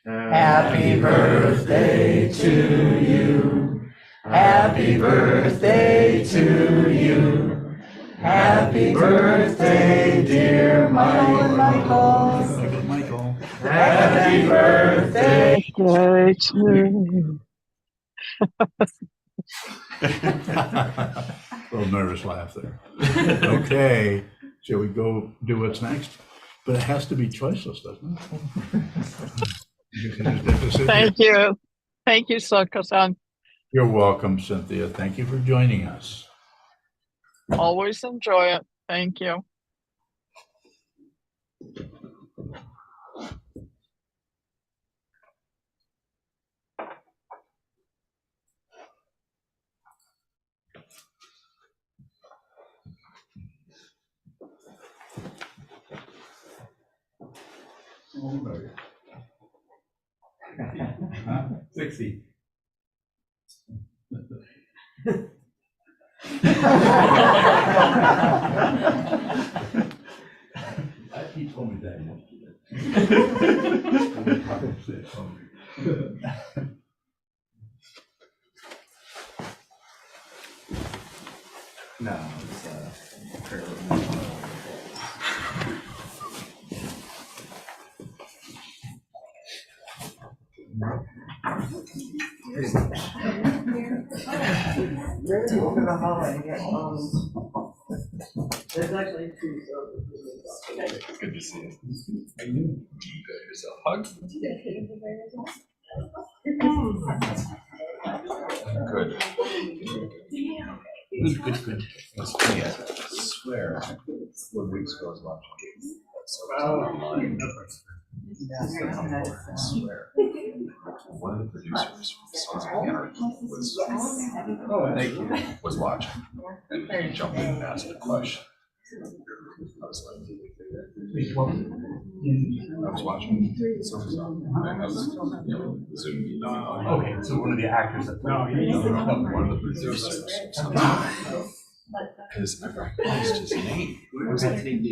Happy birthday to you. Happy birthday to you. Happy birthday, dear Michael. Michael. Happy birthday to you. A little nervous laugh there. Okay, shall we go do what's next? But it has to be choiceless, doesn't it? Thank you. Thank you, Sokuzan. You're welcome, Cynthia. Thank you for joining us. Always enjoy it. Thank you. 60. He told me that No, it's Open the hallway and get, there's actually two. It's good to see you. You got yourself a hug. Good. Good. That's funny. I swear, 4 weeks ago I was watching online. I swear. One of the producers from Sons of Anarchy was watching, and he jumped in and asked a question. I was like, I was watching Sokuzan, and I was, Zoom meeting. okay, so one of the actors that One of the producers from Sons of Anarchy. Because I recognized his name. What was that name?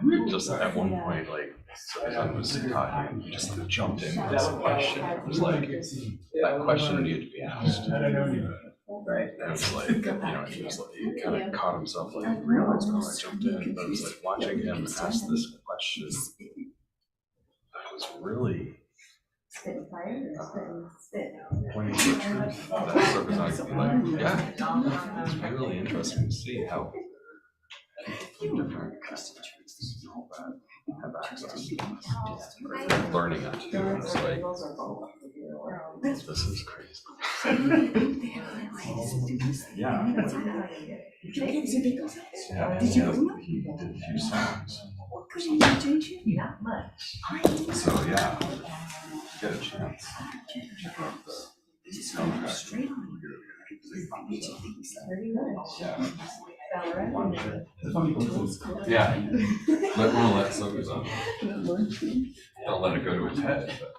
And just at one point, like, Sokuzan was talking, he just jumped in with this question. It was like, that question needed to be asked. And it was like, he was like, he kind of caught himself, like, he realized, oh, I jumped in. But it was like watching him ask this question. That was really pointing to the truth. That Sokuzan could be like, yeah, it's really interesting to see how different constituents and all that have access to learning it too. It's like, this is crazy. Yeah. He did a few songs. So yeah, get a chance. Yeah. Let Sokuzan. Don't let it go to his head. But.